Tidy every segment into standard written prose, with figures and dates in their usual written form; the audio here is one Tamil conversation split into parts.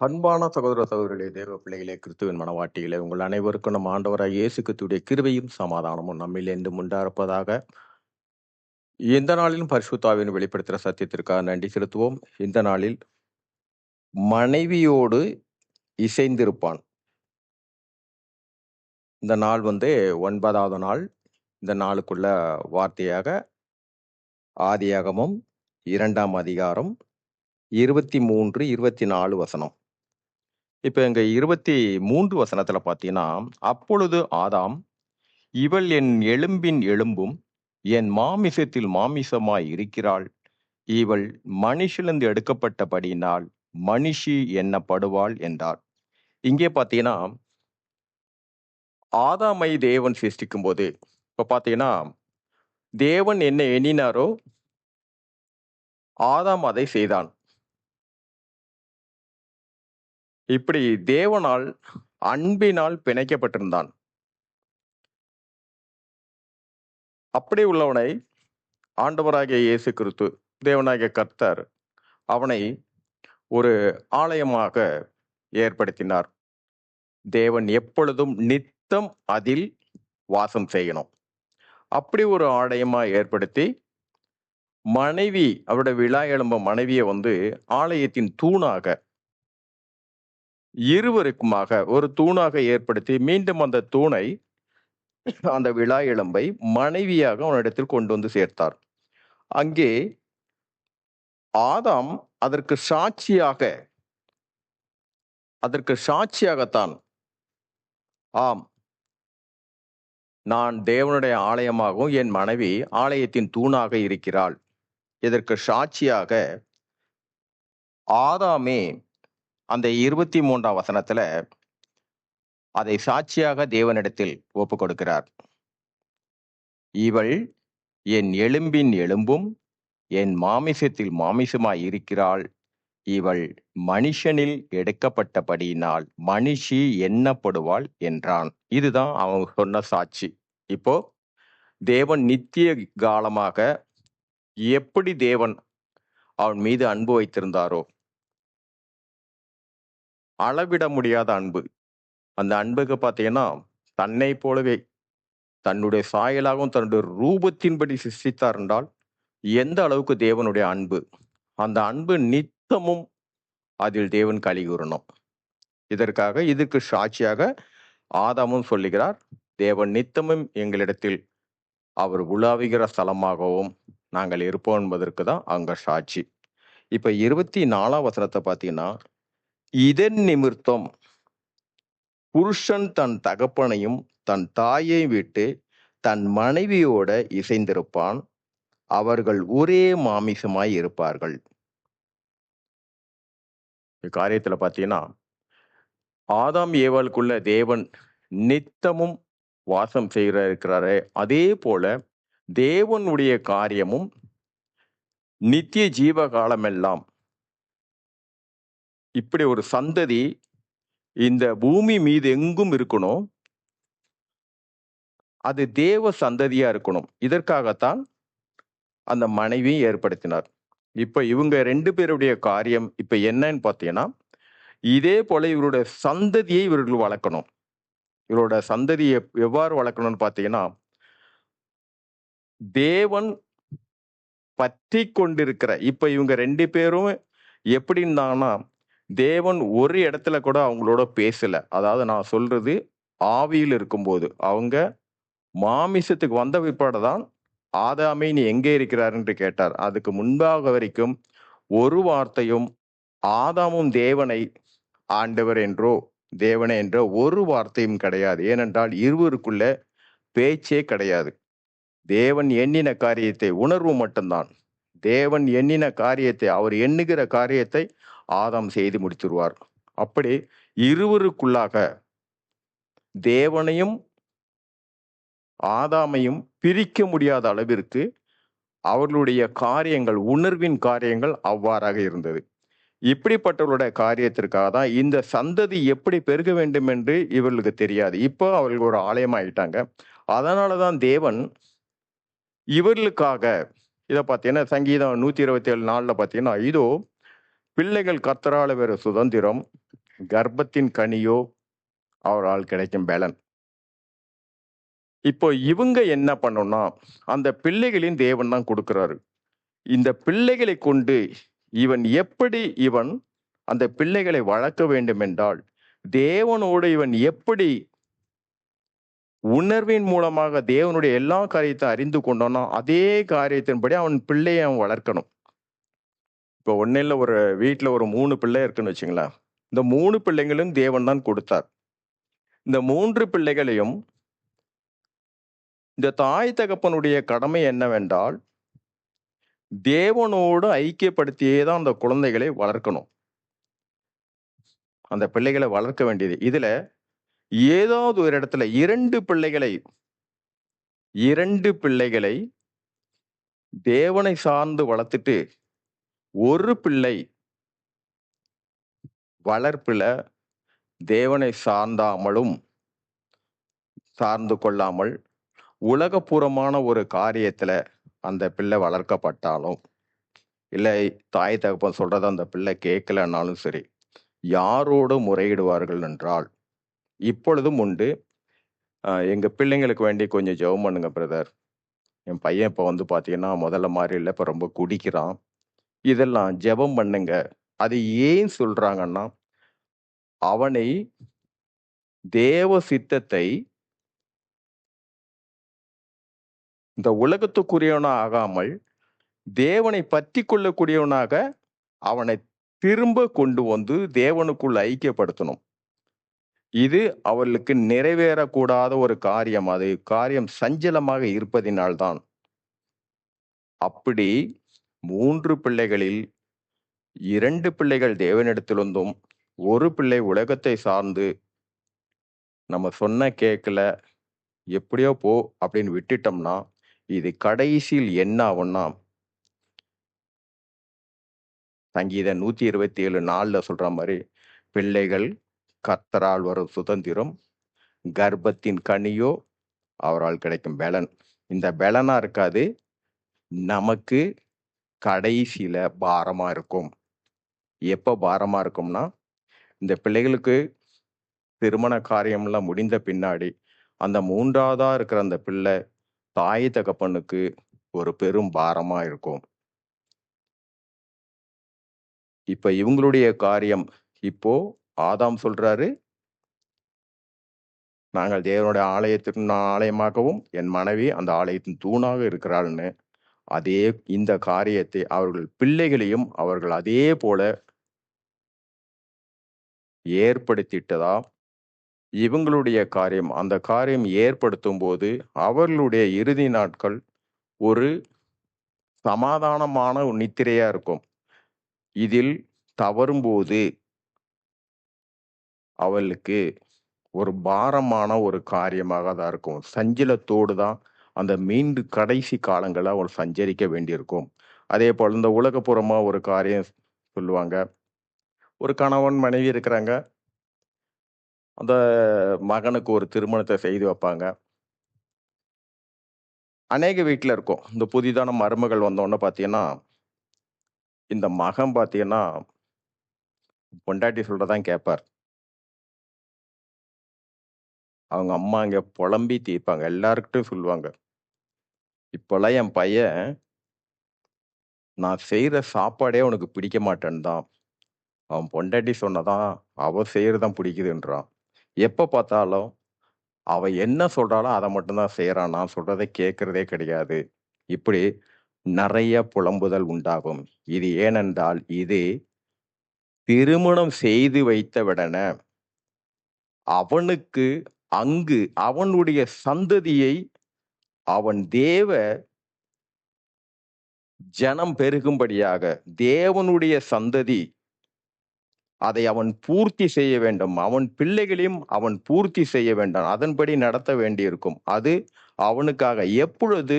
அன்பான சகோதர சகோதரிகளே, தேவ பிள்ளைகளே, கிறிஸ்துவின் மனவாட்டிகளே, உங்கள் அனைவருக்கும் நம் ஆண்டவராய் இயேசு கிறிஸ்துவுடைய கிருபையும் சமாதானமும் நம்மில் என்றும் உண்டாயிருப்பதாக. இந்த நாளிலும் பரிசுத்தாவின் வெளிப்படுத்துகிற சத்தியத்திற்காக நன்றி செலுத்துவோம். இந்த நாளில் மனைவியோடு இசைந்திருப்பான். இந்த நாள் 9வது நாள். இந்த நாளுக்குள்ள வார்த்தையாக ஆதியாகமம் 2ஆம் அதிகாரம் 23, 24 வசனம். இப்ப இங்க 23 வசனத்துல பாத்தீங்கன்னா, அப்பொழுது ஆதாம், இவள் என் எலும்பின் எலும்பும் என் மாமிசத்தில் மாமிசமாய் இருக்கிறாள். இவள் மனுஷிலிருந்து எடுக்கப்பட்டபடியினால் மனுஷி எண்ணப்படுவாள் என்றார். இங்கே பாத்தீங்கன்னா, ஆதாமை தேவன் சிருஷ்டிக்கும் போது, இப்ப பாத்தீங்கன்னா, தேவன் என்ன எண்ணினாரோ ஆதாம் அதை செய்தான். இப்படி தேவனால் அன்பினால் பிணைக்கப்பட்டிருந்தான். அப்படி உள்ளவனை ஆண்டவராகிய இயேசு கிறிஸ்து, தேவனாகிய கர்த்தர், அவனை ஒரு ஆலயமாக ஏற்படுத்தினார். தேவன் எப்பொழுதும் நித்தம் அதில் வாசம் செய்யணும். அப்படி ஒரு ஆலயமா ஏற்படுத்தி, மனைவி, அவருடைய விழா எழும்ப மனைவியை ஆலயத்தின் தூணாக, இருவருக்குமாக ஒரு தூணாக ஏற்படுத்தி, மீண்டும் அந்த தூணை, அந்த விழா எலும்பை மனைவியாக அவனிடத்தில் கொண்டு வந்து சேர்த்தார். அங்கே ஆதாம் அதற்கு சாட்சியாகத்தான், ஆம், நான் தேவனுடைய ஆலயமாகவும் என் மனைவி ஆலயத்தின் தூணாக இருக்கிறாள். இதற்கு சாட்சியாக ஆதாமே அந்த 23ஆம் வசனத்துல அதை சாட்சியாக தேவனிடத்தில் ஒப்பு கொடுக்கிறார். இவள் என் எலும்பின் எலும்பும் என் மாமிசத்தில் மாமிசமாய் இருக்கிறாள். இவள் மனுஷனில் எடுக்கப்பட்டபடியினால் மனுஷி எண்ணப்படுவாள் என்றான். இதுதான் அவன் சொன்ன சாட்சி. இப்போ தேவன் நித்திய காலமாக எப்படி தேவன் அவன் மீது அன்பு வைத்திருந்தாரோ, அளவிட முடியாத அன்பு. அந்த அன்புக்கு பார்த்தீங்கன்னா, தன்னை போலவே தன்னுடைய சாயலாகவும் தன்னுடைய ரூபத்தின்படி சிருஷ்டித்தார் என்றால் எந்த அளவுக்கு தேவனுடைய அன்பு, அந்த அன்பு நித்தமும் அதில் தேவன் களி கூறணும். இதற்கு சாட்சியாக ஆதாமும் சொல்லுகிறார், தேவன் நித்தமும் எங்களிடத்தில் அவர் உலாவுகிற ஸ்தலமாகவும் நாங்கள் இருப்போம் என்பதற்கு தான் அங்க சாட்சி. இப்ப 24ஆம் வசனத்தை பார்த்தீங்கன்னா, இதன் நிமித்தம் புருஷன் தன் தகப்பனையும் தன் தாயை விட்டு தன் மனைவியோட இசைந்திருப்பான், அவர்கள் ஒரே மாமிசமாய் இருப்பார்கள். காரியத்துல பாத்தீங்கன்னா, ஆதாம் ஏவாளுக்குள்ள தேவன் நித்தமும் வாசம் இருக்கிறாரே, அதே போல தேவனுடைய காரியமும் நித்திய ஜீவ காலமெல்லாம் இப்படி ஒரு சந்ததி இந்த பூமி மீது எங்கும் இருக்கணும். அது தேவ சந்ததியா இருக்கணும். இதற்காகத்தான் அந்த மனைவி ஏற்படுத்தினார். இப்ப இவங்க 2 பேருடைய காரியம் இப்ப என்னன்னு பார்த்தீங்கன்னா, இதே போல இவருடைய சந்ததியை இவர்கள் வளர்க்கணும். இவரோட சந்ததியை எவ்வாறு வளர்க்கணும்னு பார்த்தீங்கன்னா, தேவன் பற்றி கொண்டிருக்கிற, இப்ப இவங்க 2 பேரும் எப்படி இருந்தாங்கன்னா, தேவன் ஒரு இடத்துல கூட அவங்களோட பேசல. அதாவது நான் சொல்றது ஆவியில் இருக்கும்போது, அவங்க மாமிசத்துக்கு வந்த பிற்பாடுதான் ஆதாமே நீ எங்கே இருக்கிறார் என்று கேட்டார். அதுக்கு முன்பாக வரைக்கும் ஒரு வார்த்தையும் ஆதாமும் தேவனை ஆண்டவர் என்றோ தேவனே என்ற ஒரு வார்த்தையும் கிடையாது. ஏனென்றால் இருவருக்குள்ள பேச்சே கிடையாது. தேவன் எண்ணின காரியத்தை, உணர்வு மட்டும்தான். தேவன் எண்ணின காரியத்தை, அவர் எண்ணுகிற காரியத்தை ஆதாம் செய்து முடித்துருவார். அப்படி இருவருக்குள்ளாக தேவனையும் ஆதாமையும் பிரிக்க முடியாத அளவிற்கு அவர்களுடைய காரியங்கள், உணர்வின் காரியங்கள் அவ்வாறாக இருந்தது. இப்படிப்பட்டவர்களுடைய காரியத்திற்காக தான் இந்த சந்ததி எப்படி பெருக வேண்டும் என்று இவர்களுக்கு தெரியாது. இப்போ அவர்கள் ஒரு ஆலயமாயிட்டாங்க. அதனாலதான் தேவன் இவர்களுக்காக இதை பார்த்தீங்கன்னா, சங்கீதம் 127:4 பார்த்தீங்கன்னா, இதோ பிள்ளைகள் கர்த்தரால வேற சுதந்திரம், கர்ப்பத்தின் கனியோ அவரால் கிடைக்கும் பலன். இப்போ இவங்க என்ன பண்ணணும்னா, அந்த பிள்ளைகளையும் தேவன் தான் கொடுக்கிறாரு. இந்த பிள்ளைகளை கொண்டு இவன் அந்த பிள்ளைகளை வளர்க்க வேண்டும் என்றால், தேவனோடு இவன் எப்படி உணர்வின் மூலமாக தேவனுடைய எல்லா காரியத்தை அறிந்து கொண்டானோ, அதே காரியத்தின்படி அவன் பிள்ளையை அவன் வளர்க்கணும். இப்போ ஒன்னில் ஒரு வீட்டுல ஒரு 3 பிள்ளை இருக்குன்னு வச்சுங்களேன். இந்த 3 பிள்ளைங்களும் தேவன் தான் கொடுத்தார். இந்த 3 பிள்ளைகளையும் இந்த தாய் தகப்பனுடைய கடமை என்னவென்றால், தேவனோடு ஐக்கியப்படுத்தியே தான் அந்த குழந்தைகளை வளர்க்கணும். அந்த பிள்ளைகளை வளர்க்க வேண்டியது. இதுல ஏதாவது ஒரு இடத்துல 2 பிள்ளைகளை தேவனை சார்ந்து வளர்த்துட்டு, ஒரு பிள்ளை வளர்ப்புல தேவனை சார்ந்து கொள்ளாமல் உலகபூர்வமான ஒரு காரியத்துல அந்த பிள்ளை வளர்க்கப்பட்டாலும், இல்லை தாய் தகப்பன் சொல்றத அந்த பிள்ளை கேட்கலன்னாலும் சரி, யாரோடு முறையிடுவார்கள் என்றால், இப்பொழுதும் உண்டு. எங்க பிள்ளைங்களுக்கு வேண்டி கொஞ்சம் ஜெபம் பண்ணுங்க பிரதர். என் பையன் இப்போ வந்து பார்த்தீங்கன்னா முதல்ல மாதிரி இல்லை, இப்போ ரொம்ப குடிக்கிறான். இதெல்லாம் ஜெபம் பண்ணுங்க. அது ஏன் சொல்றாங்கன்னா, அவனை தேவ சித்தத்தை இந்த உலகத்துக்குரியவனா ஆகாமல் தேவனை பற்றி கொள்ளக்கூடியவனாக அவனை திரும்ப கொண்டு வந்து தேவனுக்குள் ஐக்கியப்படுத்தணும். இது அவர்களுக்கு நிறைவேறக்கூடாத ஒரு காரியம். அது காரியம் சஞ்சலமாக இருப்பதினால்தான். அப்படி 3 பிள்ளைகளில் 2 பிள்ளைகள் தேவனிடத்திலிருந்தும், ஒரு பிள்ளை உலகத்தை சார்ந்து நம்ம சொன்ன கேட்கல, எப்படியோ போ அப்படின்னு விட்டுட்டோம்னா, இது கடைசியில் என்ன ஆகும்னா, சங்கீதம் 127:4 சொல்ற மாதிரி, பிள்ளைகள் கர்த்தரால் வரும் சுதந்திரம், கர்ப்பத்தின் கனியோ அவரால் கிடைக்கும் பலன். இந்த பலனா இருக்காது, நமக்கு கடைசியில பாரமா இருக்கும். எப்ப பாரமா இருக்கும்னா, இந்த பிள்ளைகளுக்கு திருமண காரியம்லாம் முடிந்த பின்னாடி அந்த 3வதா இருக்கிற அந்த பிள்ளை தாய் தகப்பனுக்கு ஒரு பெரும் பாரமா இருக்கும். இப்ப இவங்களுடைய காரியம், இப்போ ஆதாம் சொல்றாரு, நாங்கள் தேவனுடைய ஆலயத்தின் ஆலயமாகவும் என் மனைவி அந்த ஆலயத்தின் தூணாக இருக்கிறாள்னு. அதே இந்த காரியத்தை அவர்கள் பிள்ளைகளையும் அவர்கள் அதே போல ஏற்படுத்திட்டதா இவங்களுடைய காரியம். அந்த காரியம் ஏற்படுத்தும் போது அவர்களுடைய இறுதி நாட்கள் ஒரு சமாதானமான நித்திரையா இருக்கும். இதில் தவறும்போது அவளுக்கு ஒரு பாரமான ஒரு காரியமாக தான் இருக்கும். சஞ்சலத்தோடு தான் அந்த மீண்டு கடைசி காலங்களை அவள் சஞ்சரிக்க வேண்டியிருக்கும். அதே போல் இந்த உலகப்புறமா ஒரு காரியம் சொல்லுவாங்க. ஒரு கணவன் மனைவி இருக்கிறாங்க. அந்த மகனுக்கு ஒரு திருமணத்தை செய்து வைப்பாங்க. அநேக வீட்டில் இருக்கும். இந்த புதிதான மருமகள் வந்தோடனே பார்த்தீங்கன்னா, இந்த மகன் பார்த்தீங்கன்னா பொண்டாட்டி சொல்றதான் கேட்பார். அவங்க அம்மா இங்க புலம்பி தீர்ப்பாங்க. எல்லாருக்கிட்டையும் சொல்லுவாங்க. இப்போல்லாம் என் பையன் நான் செய்யற சாப்பாடே அவனுக்கு பிடிக்க மாட்டேன்னு தான். அவன் பொண்டாட்டி சொன்னதான் அவ செய்யறதான் பிடிக்குதுன்றான். எப்ப பார்த்தாலும் அவ என்ன சொல்றாளோ அதை மட்டும்தான் செய்யறான். நான் சொல்றதை கேட்கறதே கிடையாது. இப்படி நிறைய புலம்புதல் உண்டாகும். இது ஏனென்றால் இது திருமணம் செய்து வைத்தவுடன அவனுக்கு அங்கு அவனுடைய சந்ததியை அவன் தேவ ஜனம் பெருகும்படியாக தேவனுடைய சந்ததி அதை அவன் பூர்த்தி செய்ய வேண்டும். அவன் பிள்ளைகளையும் அவன் பூர்த்தி செய்ய வேண்டும். அதன்படி நடத்த வேண்டியிருக்கும். அது அவனுக்காக எப்பொழுது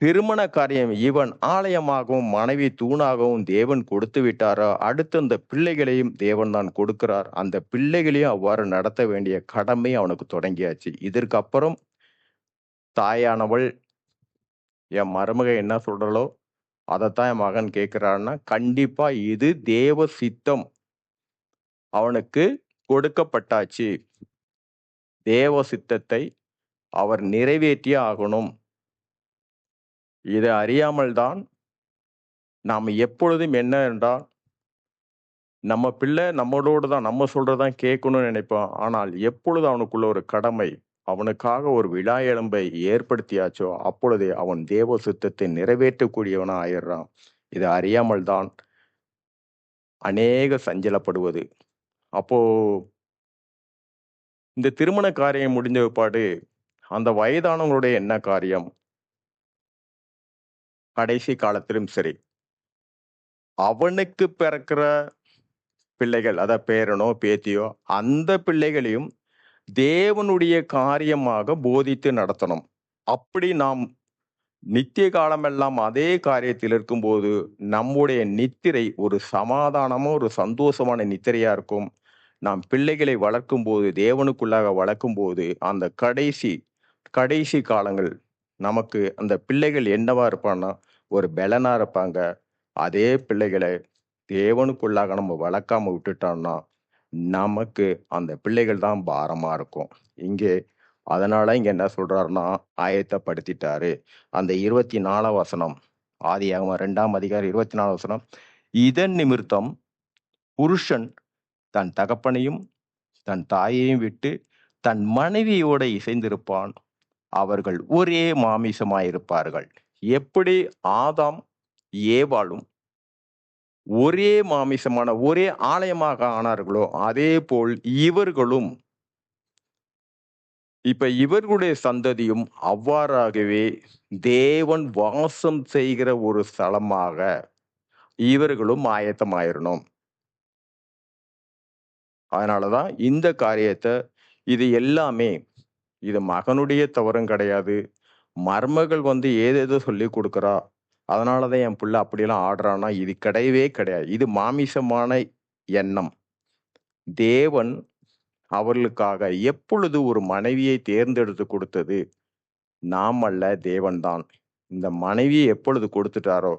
திருமண காரியம் இவன் ஆலயமாகவும் மனைவி தூணாகவும் தேவன் கொடுத்து விட்டாரோ, அடுத்து அந்த பிள்ளைகளையும் தேவன் தான் கொடுக்கிறார். அந்த பிள்ளைகளையும் அவ்வாறு நடத்த வேண்டிய கடமை அவனுக்கு தொடங்கியாச்சு. இதற்கு அப்புறம் தாயானவள் என் மருமக என்ன சொல்றாளோ அதைத்தான் என் மகன் கேட்கிறான்னா, கண்டிப்பா இது தேவ சித்தம். அவனுக்கு கொடுக்கப்பட்டாச்சு. தேவ சித்தத்தை அவர் நிறைவேற்றியே ஆகணும். இதை அறியாமல் தான் நாம் எப்பொழுதும் என்ன என்றால், நம்ம பிள்ளை நம்மளோடு தான், நம்ம சொல்றதான் கேட்கணும்னு நினைப்பான். ஆனால் எப்பொழுது அவனுக்குள்ள ஒரு கடமை, அவனுக்காக ஒரு விழா எலும்பை ஏற்படுத்தியாச்சோ அப்பொழுதே அவன் தேவ சித்தத்தை நிறைவேற்றக்கூடியவனா ஆயிடுறான். இதை அறியாமல் தான் அநேக சஞ்சலப்படுவது. அப்போ இந்த திருமண காரியம் முடிஞ்ச பிற்பாடு அந்த வயதானவங்களுடைய என்ன காரியம்? கடைசி காலத்திலும் சரி, அவனுக்கு பிறக்கிற பிள்ளைகள், அதாவது பேரனோ பேத்தியோ, அந்த பிள்ளைகளையும் தேவனுடைய காரியமாக போதித்து நடத்தணும். அப்படி நாம் நித்திய காலமெல்லாம் அதே காரியத்தில் இருக்கும்போது நம்முடைய நித்திரை ஒரு சமாதானமோ ஒரு சந்தோஷமான நித்திரையா இருக்கும். நாம் பிள்ளைகளை வளர்க்கும் போது, தேவனுக்குள்ளாக வளர்க்கும் போது, அந்த கடைசி காலங்கள் நமக்கு அந்த பிள்ளைகள் என்னவா இருப்பான்னா ஒரு பலனா இருப்பாங்க. அதே பிள்ளைகளை தேவனுக்குள்ளாக நம்ம வளர்க்காம விட்டுட்டோம்னா நமக்கு அந்த பிள்ளைகள் தான் பாரமா இருக்கும். அதனால இங்க என்ன சொல்றாருன்னா, ஆயத்தப்படுத்திட்டாரு. அந்த 24 வசனம், ஆதியாகமம் 2 அதிகாரம் 24 வசனம், இதன் நிமித்தம் புருஷன் தன் தகப்பனையும் தன் தாயையும் விட்டு தன் மனைவியோட இசைந்திருப்பான், அவர்கள் ஒரே மாமிசமாயிருப்பார்கள். எப்படி ஆதாம் ஏவாளும் ஒரே மாமிசமான ஒரே ஆலயமாக ஆனார்களோ அதே போல் இவர்களும், இப்ப இவர்களுடைய சந்ததியும் அவ்வாறாகவே தேவன் வாசம் செய்கிற ஒரு ஸ்தலமாக இவர்களும் ஆயத்தமாயிரணும். அதனாலதான் இந்த காரியத்தை, இது எல்லாமே, இது மகனுடைய தவறும் கிடையாது. மருமகள் ஏதேதோ சொல்லி கொடுக்குறா, அதனாலதான் என் பிள்ளை அப்படியெல்லாம் ஆடுறான்னா இது கிடையவே கிடையாது. இது மாமிசமான எண்ணம். தேவன் அவர்களுக்காக எப்பொழுது ஒரு மனைவியை தேர்ந்தெடுத்து கொடுத்தது நாம் அல்ல, தேவன்தான். இந்த மனைவியை எப்பொழுது கொடுத்துட்டாரோ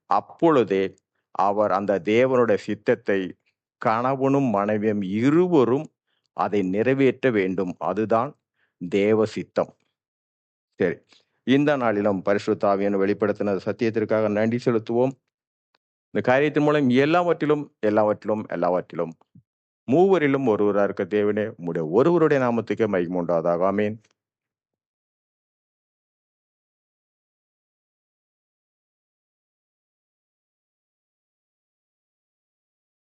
அப்பொழுதே அவர் அந்த தேவனுடைய சித்தத்தை கணவனும் மனைவியும் இருவரும் அதை நிறைவேற்ற வேண்டும். அதுதான் தேவ சித்தம். சரி, இந்த நாளிலும் பரிசுத்த ஆவியானவர் வெளிப்படுத்தின சத்தியத்திற்காக நன்றி செலுத்துவோம். இந்த காரியத்தின் மூலம் எல்லாவற்றிலும் மூவரிலும் ஒருவராக இருக்க தேவனே, உம்முடைய ஒருவருடைய நாமத்துக்கே மகிமை உண்டாவதாக. ஆமென்.